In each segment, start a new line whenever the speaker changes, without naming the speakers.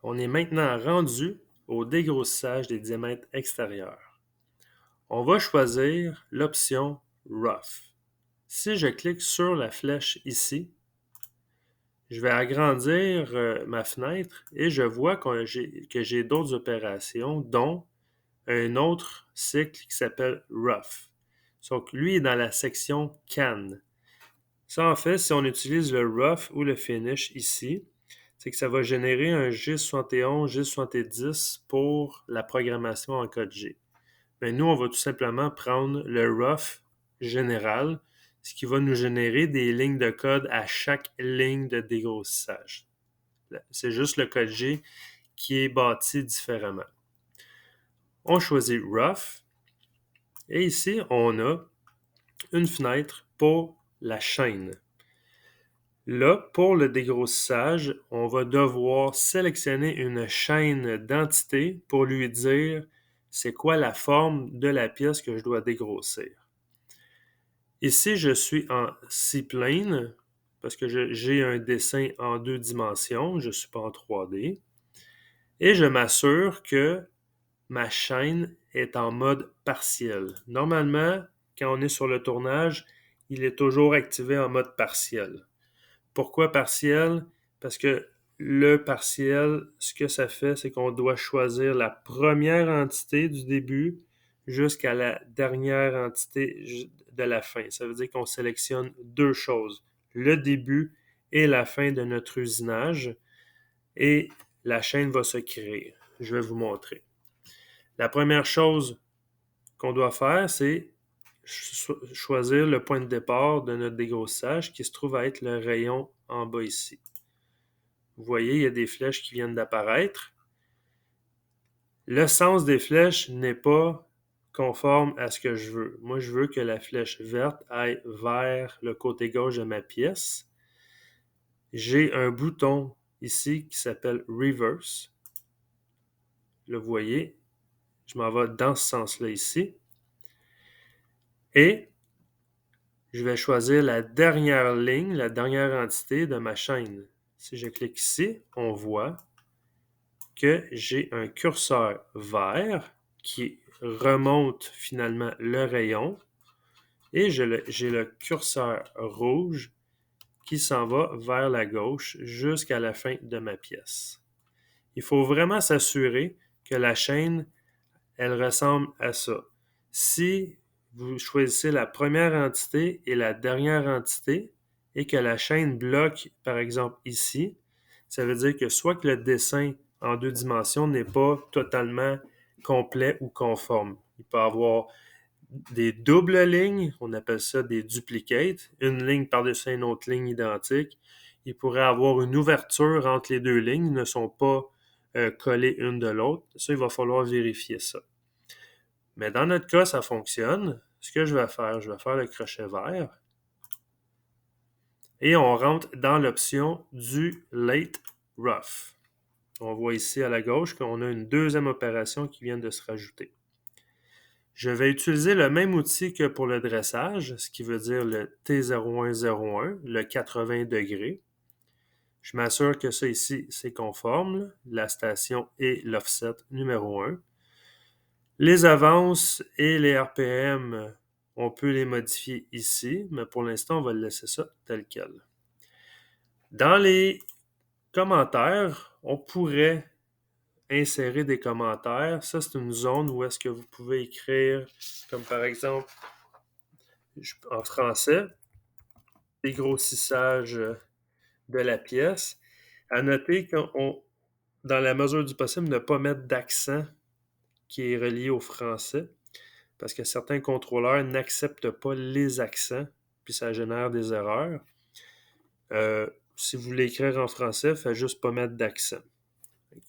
On est maintenant rendu au dégrossissage des diamètres extérieurs. On va choisir l'option Rough. Si je clique sur la flèche ici, je vais agrandir ma fenêtre et je vois que j'ai d'autres opérations, dont un autre cycle qui s'appelle Rough. Donc, lui est dans la section Can. Ça, en fait, si on utilise le Rough ou le Finish ici, c'est que ça va générer un G71, G70 pour la programmation en code G. Mais nous, on va tout simplement prendre le Rough général, ce qui va nous générer des lignes de code à chaque ligne de dégrossissage. C'est juste le code G qui est bâti différemment. On choisit Rough et ici, on a une fenêtre pour la chaîne. Là, pour le dégrossissage, on va devoir sélectionner une chaîne d'entités pour lui dire c'est quoi la forme de la pièce que je dois dégrossir. Ici, je suis en C-plane parce que j'ai un dessin en 2 dimensions, je ne suis pas en 3D. Et je m'assure que ma chaîne est en mode partiel. Normalement, quand on est sur le tournage, il est toujours activé en mode partiel. Pourquoi partiel? Parce que le partiel, ce que ça fait, c'est qu'on doit choisir la première entité du début jusqu'à la dernière entité de la fin. Ça veut dire qu'on sélectionne deux choses, le début et la fin de notre usinage, et la chaîne va se créer. Je vais vous montrer. La première chose qu'on doit faire, c'est choisir le point de départ de notre dégrossissage qui se trouve à être le rayon en bas ici. Vous voyez, il y a des flèches qui viennent d'apparaître. Le sens des flèches n'est pas conforme à ce que je veux. Moi, je veux que la flèche verte aille vers le côté gauche de ma pièce. J'ai un bouton ici qui s'appelle Reverse. Vous voyez, je m'en vais dans ce sens-là ici. Et je vais choisir la dernière ligne, la dernière entité de ma chaîne. Si je clique ici, on voit que j'ai un curseur vert qui remonte finalement le rayon et j'ai le curseur rouge qui s'en va vers la gauche jusqu'à la fin de ma pièce. Il faut vraiment s'assurer que la chaîne, elle ressemble à ça. Si vous choisissez la première entité et la dernière entité et que la chaîne bloque, par exemple ici, ça veut dire que soit que le dessin en 2 dimensions n'est pas totalement complet ou conforme. Il peut y avoir des doubles lignes, on appelle ça des duplicates, une ligne par-dessus une autre ligne identique. Il pourrait y avoir une ouverture entre les deux lignes, ils ne sont pas collées une de l'autre. Ça, il va falloir vérifier ça. Mais dans notre cas, ça fonctionne. Ce que je vais faire le crochet vert et on rentre dans l'option du Late Rough. On voit ici à la gauche qu'on a une deuxième opération qui vient de se rajouter. Je vais utiliser le même outil que pour le dressage, ce qui veut dire le T0101, le 80 degrés. Je m'assure que ça ici, c'est conforme, la station et l'offset numéro 1. Les avances et les RPM, on peut les modifier ici, mais pour l'instant, on va laisser ça tel quel. Dans les commentaires, on pourrait insérer des commentaires. Ça, c'est une zone où est-ce que vous pouvez écrire, comme par exemple, en français, dégrossissage de la pièce. À noter qu'on, dans la mesure du possible, ne pas mettre d'accent qui est relié au français, parce que certains contrôleurs n'acceptent pas les accents, puis ça génère des erreurs. Si vous voulez écrire en français, faites juste pas mettre d'accent.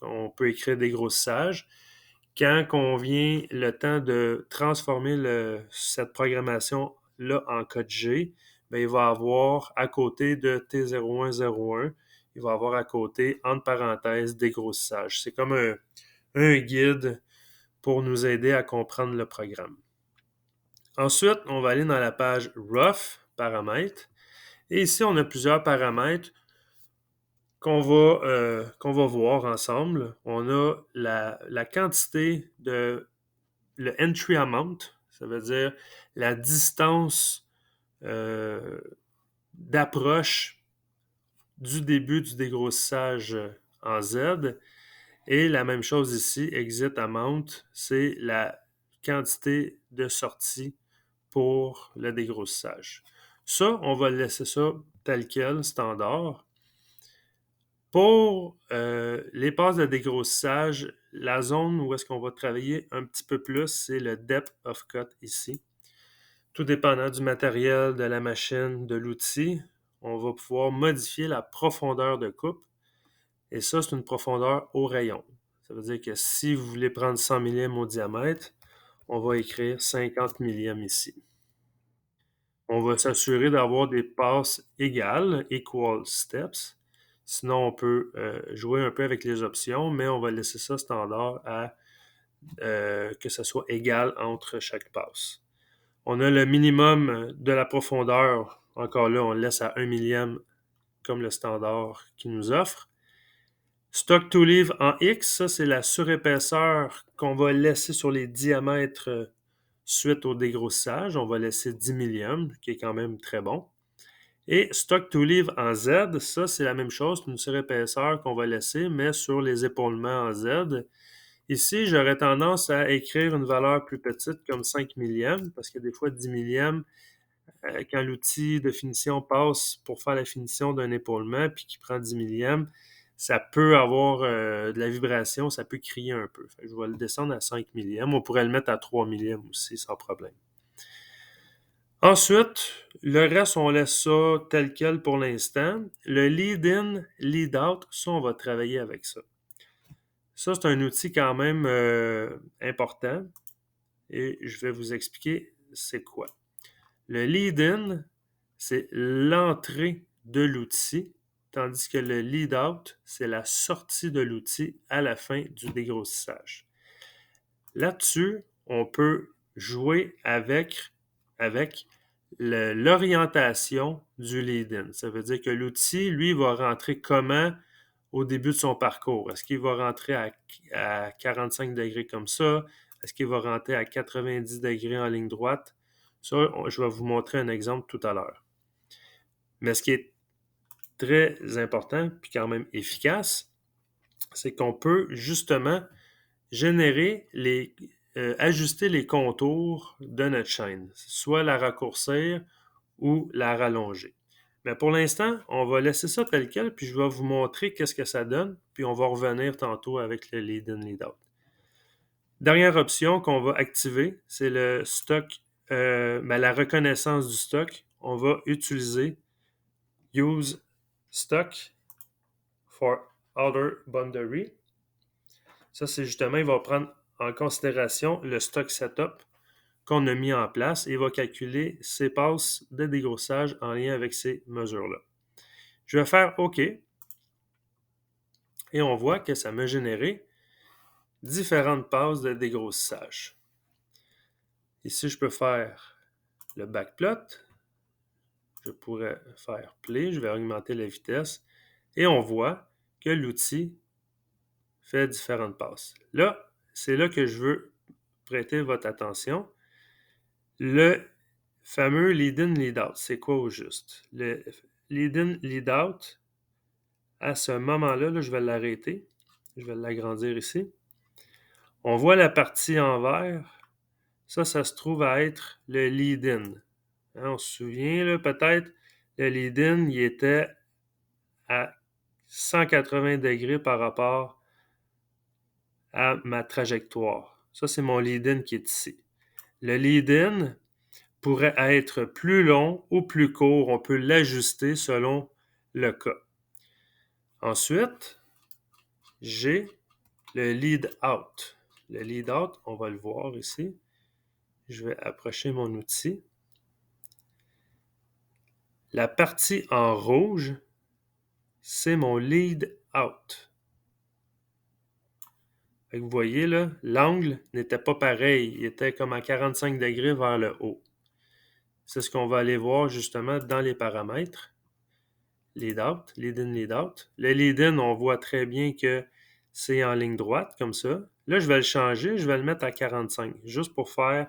On peut écrire dégrossissage. Quand on vient le temps de transformer cette programmation-là en code G, bien, il va avoir à côté de T0101, il va avoir à côté, entre parenthèses, dégrossissage. C'est comme un guide pour nous aider à comprendre le programme. Ensuite, on va aller dans la page Rough, paramètres. Et ici, on a plusieurs paramètres. qu'on va voir ensemble. On a la quantité de le entry amount, ça veut dire la distance d'approche du début du dégrossissage en Z. Et la même chose ici, exit amount, c'est la quantité de sortie pour le dégrossissage. Ça, on va laisser ça tel quel, standard. Pour les passes de dégrossissage, la zone où est-ce qu'on va travailler un petit peu plus, c'est le depth of cut ici. Tout dépendant du matériel, de la machine, de l'outil, on va pouvoir modifier la profondeur de coupe. Et ça, c'est une profondeur au rayon. Ça veut dire que si vous voulez prendre 100 mm au diamètre, on va écrire 50 mm ici. On va s'assurer d'avoir des passes égales, equal steps. Sinon, on peut jouer un peu avec les options, mais on va laisser ça standard à que ce soit égal entre chaque passe. On a le minimum de la profondeur. Encore là, on le laisse à 1 millième comme le standard qu'il nous offre. Stock to leave en X, ça c'est la surépaisseur qu'on va laisser sur les diamètres suite au dégrossissage. On va laisser 10 millièmes, qui est quand même très bon. Et stock to leave en Z, ça c'est la même chose, une surépaisseur qu'on va laisser, mais sur les épaulements en Z. Ici, j'aurais tendance à écrire une valeur plus petite comme 5 millièmes, parce que des fois 10 millièmes, quand l'outil de finition passe pour faire la finition d'un épaulement, puis qui prend 10 millièmes, ça peut avoir de la vibration, ça peut crier un peu. Fait que je vais le descendre à 5 millièmes. On pourrait le mettre à 3 millièmes aussi, sans problème. Ensuite, le reste, on laisse ça tel quel pour l'instant. Le lead-in, lead-out, ça, on va travailler avec ça. Ça, c'est un outil quand même important et je vais vous expliquer c'est quoi. Le lead-in, c'est l'entrée de l'outil, tandis que le lead-out, c'est la sortie de l'outil à la fin du dégrossissage. Là-dessus, on peut jouer avec l'orientation du lead-in. Ça veut dire que l'outil, lui, va rentrer comment au début de son parcours? Est-ce qu'il va rentrer à 45 degrés comme ça? Est-ce qu'il va rentrer à 90 degrés en ligne droite? Ça, je vais vous montrer un exemple tout à l'heure. Mais ce qui est très important, puis quand même efficace, c'est qu'on peut justement générer ajuster les contours de notre chaîne, soit la raccourcir ou la rallonger. Mais pour l'instant, on va laisser ça tel quel, puis je vais vous montrer qu'est-ce que ça donne, puis on va revenir tantôt avec le lead-in, lead-out. Dernière option qu'on va activer, c'est le stock, la reconnaissance du stock. On va utiliser Use Stock for Other Boundary. Ça, c'est justement, il va prendre en considération le stock setup qu'on a mis en place et il va calculer ses passes de dégrossage en lien avec ces mesures-là. Je vais faire OK et on voit que ça m'a généré différentes passes de dégrossissage. Ici, je peux faire le backplot. Je pourrais faire play. Je vais augmenter la vitesse et on voit que l'outil fait différentes passes. Là, c'est là que je veux prêter votre attention. Le fameux lead-in, lead-out, c'est quoi au juste? Le lead-in, lead-out, à ce moment-là, là, je vais l'arrêter. Je vais l'agrandir ici. On voit la partie en vert. Ça se trouve à être le lead-in. Hein, on se souvient, là, peut-être, le lead-in, il était à 180 degrés par rapport à ma trajectoire. Ça, c'est mon lead-in qui est ici. Le lead-in pourrait être plus long ou plus court. On peut l'ajuster selon le cas. Ensuite, j'ai le lead-out. Le lead-out, on va le voir ici. Je vais approcher mon outil. La partie en rouge, c'est mon lead-out. Vous voyez, là, l'angle n'était pas pareil. Il était comme à 45 degrés vers le haut. C'est ce qu'on va aller voir justement dans les paramètres. lead out, lead in, lead out. Le lead in, on voit très bien que c'est en ligne droite, comme ça. Là, je vais le changer, je vais le mettre à 45, juste pour que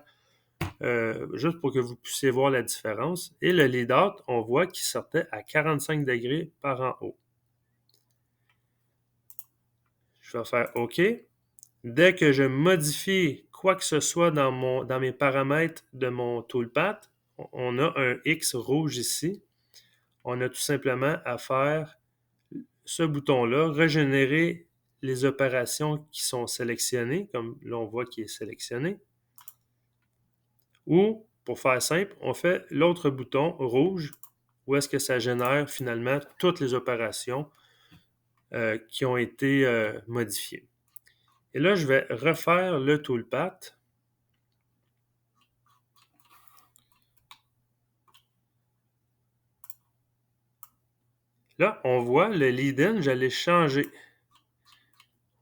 vous puissiez voir la différence. Et le lead out, on voit qu'il sortait à 45 degrés par en haut. Je vais faire OK. Dès que je modifie quoi que ce soit dans mes paramètres de mon toolpath, on a un X rouge ici. On a tout simplement à faire ce bouton-là, régénérer les opérations qui sont sélectionnées, comme là on voit qu'il est sélectionné. Ou, pour faire simple, on fait l'autre bouton rouge, où est-ce que ça génère finalement toutes les opérations qui ont été modifiées. Et là, je vais refaire le toolpath. Là, on voit le lead-in, je l'ai changé.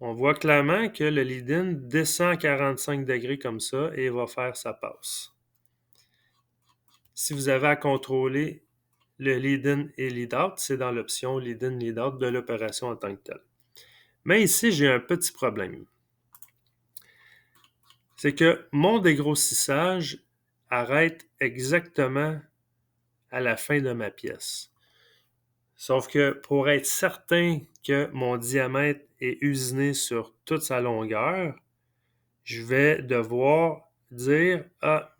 On voit clairement que le lead-in descend à 45 degrés comme ça et va faire sa passe. Si vous avez à contrôler le lead-in et lead-out, c'est dans l'option lead-in, lead-out de l'opération en tant que telle. Mais ici, j'ai un petit problème. C'est que mon dégrossissage arrête exactement à la fin de ma pièce. Sauf que pour être certain que mon diamètre est usiné sur toute sa longueur, je vais devoir dire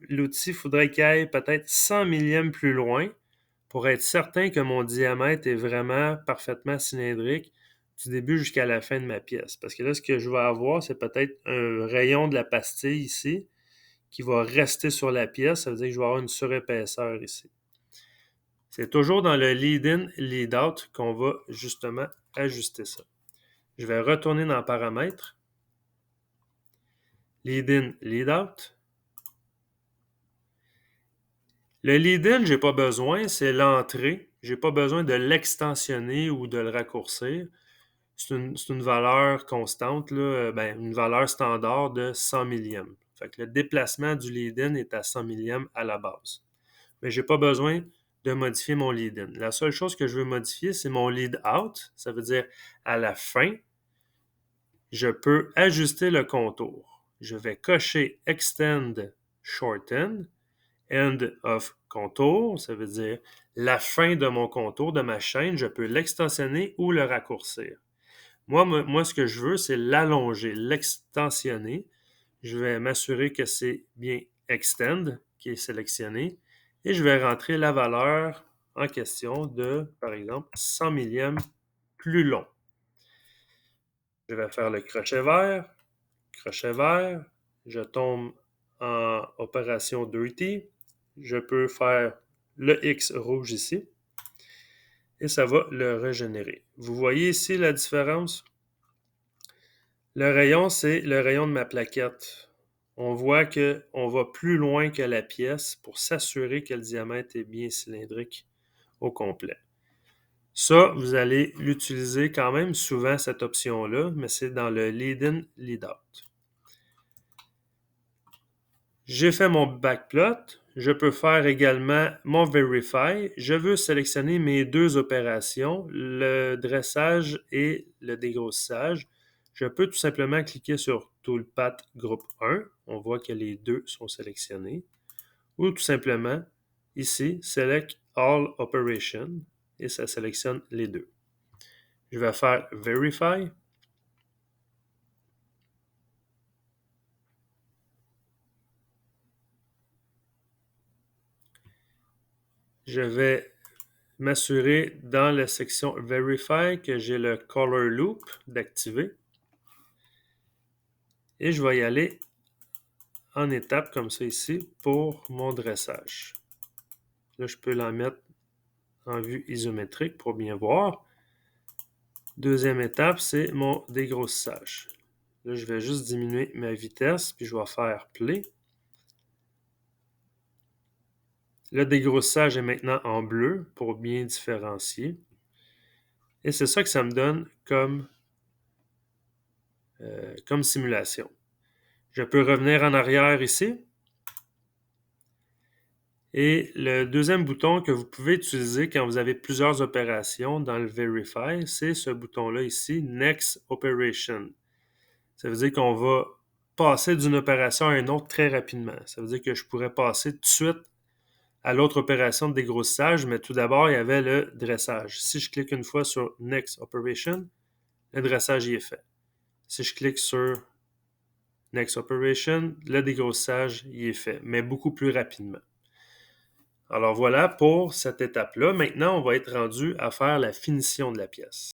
l'outil, il faudrait qu'il aille peut-être 100 millièmes plus loin pour être certain que mon diamètre est vraiment parfaitement cylindrique du début jusqu'à la fin de ma pièce. Parce que là, ce que je vais avoir, c'est peut-être un rayon de la pastille ici qui va rester sur la pièce. Ça veut dire que je vais avoir une surépaisseur ici. C'est toujours dans le lead-in, lead-out qu'on va justement ajuster ça. Je vais retourner dans Paramètres. Lead-in, lead-out. Le lead-in, je n'ai pas besoin, c'est l'entrée. Je n'ai pas besoin de l'extensionner ou de le raccourcir. C'est une valeur constante, là, une valeur standard de 100 millièmes. Fait que le déplacement du lead-in est à 100 millièmes à la base. Mais je n'ai pas besoin de modifier mon lead-in. La seule chose que je veux modifier, c'est mon lead-out. Ça veut dire à la fin, je peux ajuster le contour. Je vais cocher Extend Shorten, End of Contour, ça veut dire la fin de mon contour, de ma chaîne. Je peux l'extensionner ou le raccourcir. Moi, ce que je veux, c'est l'allonger, l'extensionner. Je vais m'assurer que c'est bien Extend qui est sélectionné et je vais rentrer la valeur en question de, par exemple, 100 millièmes plus long. Je vais faire le crochet vert, je tombe en opération dirty, je peux faire le X rouge ici et ça va le régénérer. Vous voyez ici la différence? Le rayon, c'est le rayon de ma plaquette. On voit qu'on va plus loin que la pièce pour s'assurer que le diamètre est bien cylindrique au complet. Ça, vous allez l'utiliser quand même souvent, cette option-là, mais c'est dans le lead-in, lead-out. J'ai fait mon backplot. Je peux faire également mon verify. Je veux sélectionner mes deux opérations, le dressage et le dégrossissage. Je peux tout simplement cliquer sur Toolpath Groupe 1. On voit que les deux sont sélectionnés. Ou tout simplement, ici, Select All Operations et ça sélectionne les deux. Je vais faire Verify. Je vais m'assurer dans la section Verify que j'ai le Color Loop d'activer. Et je vais y aller en étapes comme ça ici pour mon dressage. Là, je peux l'en mettre en vue isométrique pour bien voir. Deuxième étape, c'est mon dégrossissage. Là, je vais juste diminuer ma vitesse, puis je vais faire Play. Le dégrossissage est maintenant en bleu pour bien différencier. Et c'est ça que ça me donne comme simulation. Je peux revenir en arrière ici. Et le deuxième bouton que vous pouvez utiliser quand vous avez plusieurs opérations dans le Verify, c'est ce bouton-là ici, Next Operation. Ça veut dire qu'on va passer d'une opération à une autre très rapidement. Ça veut dire que je pourrais passer tout de suite à l'autre opération de dégrossissage, mais tout d'abord, il y avait le dressage. Si je clique une fois sur Next Operation, le dressage y est fait. Si je clique sur Next Operation, le dégrossissage y est fait, mais beaucoup plus rapidement. Alors voilà pour cette étape-là. Maintenant, on va être rendu à faire la finition de la pièce.